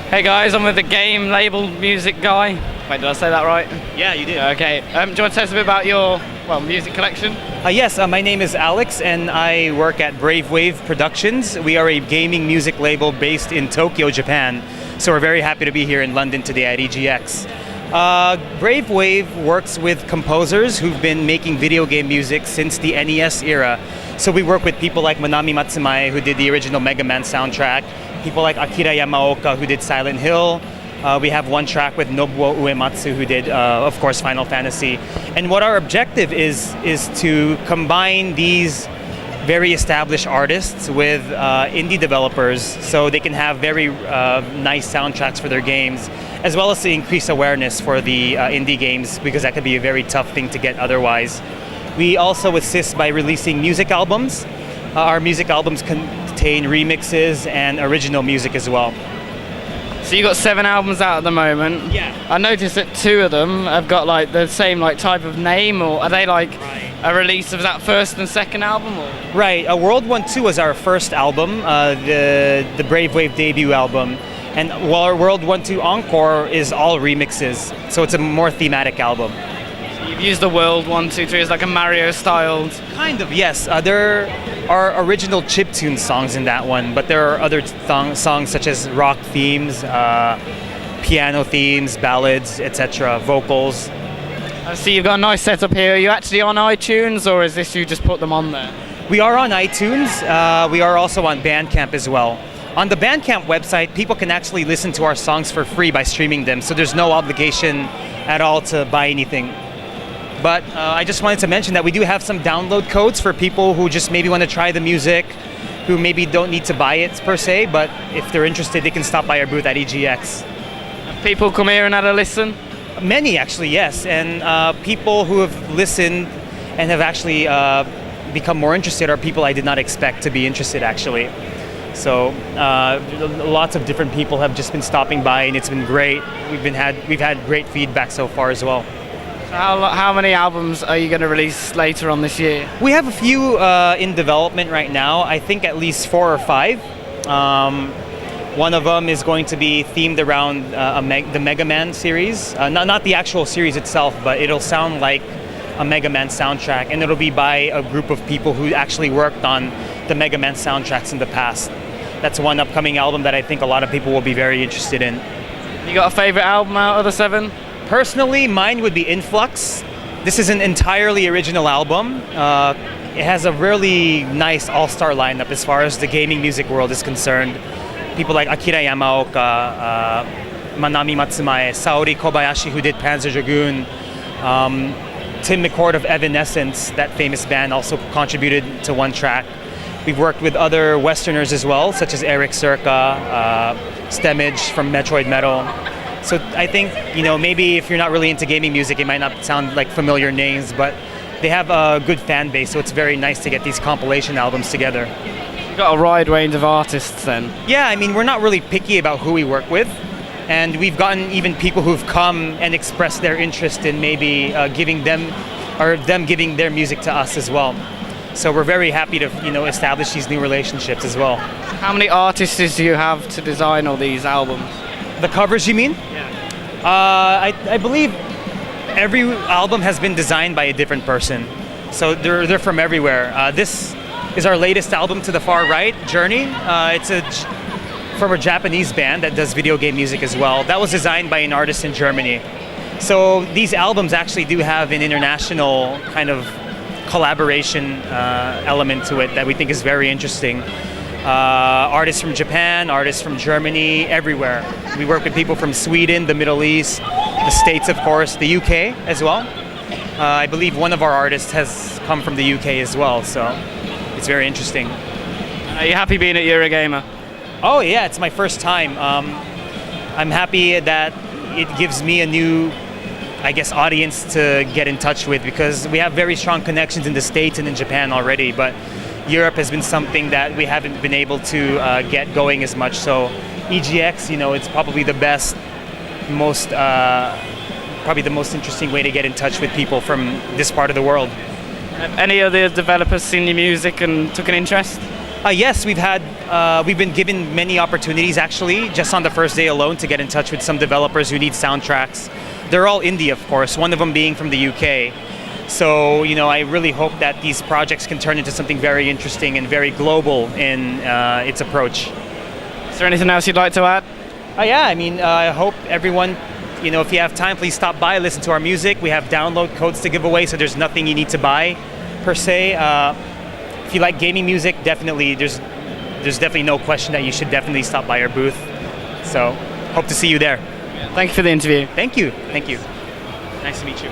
Hey guys, I'm with the game label music guy. Wait, did I say that right? Yeah, you did. Okay. Do you want to tell us a bit about your music collection? Yes, my name is Alex, and I work at Brave Wave Productions. We are a gaming music label based in Tokyo, Japan. So we're very happy to be here in London today at EGX. Brave Wave works with composers who've been making video game music since the NES era. So we work with people like Manami Matsumae, who did the original Mega Man soundtrack, people like Akira Yamaoka, who did Silent Hill. We have one track with Nobuo Uematsu, who did, of course, Final Fantasy. And what our objective is to combine these very established artists with indie developers so they can have very nice soundtracks for their games, as well as to increase awareness for the indie games, because that could be a very tough thing to get otherwise. We also assist by releasing music albums. Our music albums contain remixes and original music as well. So you got 7 albums out at the moment. Yeah. I noticed that 2 of them have got like the same like type of name, or are they like a release of that first and second album? Or? Right. World 1 2 was our first album, the Brave Wave debut album, and while World 1 2 Encore is all remixes, so it's a more thematic album. You've used the World 1, 2, 3 as like a Mario styled. Kind of, yes. There are original chiptune songs in that one, but there are other songs such as rock themes, piano themes, ballads, etc., vocals. I see you've got a nice setup here. Are you actually on iTunes, or is this you just put them on there? We are on iTunes. We are also on Bandcamp as well. On the Bandcamp website, people can actually listen to our songs for free by streaming them, so there's no obligation at all to buy anything. But I just wanted to mention that we do have some download codes for people who just maybe want to try the music, who maybe don't need to buy it per se, but if they're interested, they can stop by our booth at EGX. Have people come here and had a listen? Many, actually, yes. And people who have listened and have actually become more interested are people I did not expect to be interested, actually. So lots of different people have just been stopping by, and it's been great. We've had great feedback so far as well. How many albums are you going to release later on this year? We have a few in development right now. I think at least 4 or 5. One of them is going to be themed around the Mega Man series. Not the actual series itself, but it'll sound like a Mega Man soundtrack, and it'll be by a group of people who actually worked on the Mega Man soundtracks in the past. That's one upcoming album that I think a lot of people will be very interested in. You got a favorite album out of the 7? Personally, mine would be Influx. This is an entirely original album. It has a really nice all-star lineup as far as the gaming music world is concerned. People like Akira Yamaoka, Manami Matsumae, Saori Kobayashi, who did Panzer Dragoon, Tim McCord of Evanescence, that famous band, also contributed to one track. We've worked with other Westerners as well, such as Eric Serka, Stemage from Metroid Metal. So I think, maybe if you're not really into gaming music, it might not sound like familiar names, but they have a good fan base, so it's very nice to get these compilation albums together. You've got a wide range of artists then? Yeah, I mean, we're not really picky about who we work with, and we've gotten even people who've come and expressed their interest in maybe giving them giving their music to us as well. So we're very happy to, establish these new relationships as well. How many artists do you have to design all these albums? The covers, you mean? Yeah. I believe every album has been designed by a different person. So they're from everywhere. This is our latest album to the far right, Journey. It's from a Japanese band that does video game music as well. That was designed by an artist in Germany. So these albums actually do have an international kind of collaboration element to it that we think is very interesting. Artists from Japan, artists from Germany, everywhere. We work with people from Sweden, the Middle East, the States, of course, the UK as well. I believe one of our artists has come from the UK as well, so it's very interesting. Are you happy being at EuroGamer? Oh yeah, it's my first time. I'm happy that it gives me a new, audience to get in touch with, because we have very strong connections in the States and in Japan already, but Europe has been something that we haven't been able to get going as much. So EGX, it's probably the best, probably the most interesting way to get in touch with people from this part of the world. Have any other developers seen your music and took an interest? Yes, we've been given many opportunities actually, just on the first day alone, to get in touch with some developers who need soundtracks. They're all indie, of course, one of them being from the UK. So, I really hope that these projects can turn into something very interesting and very global in its approach. Is there anything else you'd like to add? Yeah, I hope everyone, if you have time, please stop by, listen to our music. We have download codes to give away, so there's nothing you need to buy, per se. If you like gaming music, definitely, there's definitely no question that you should definitely stop by our booth. So, hope to see you there. Thank you for the interview. Thank you. Nice to meet you.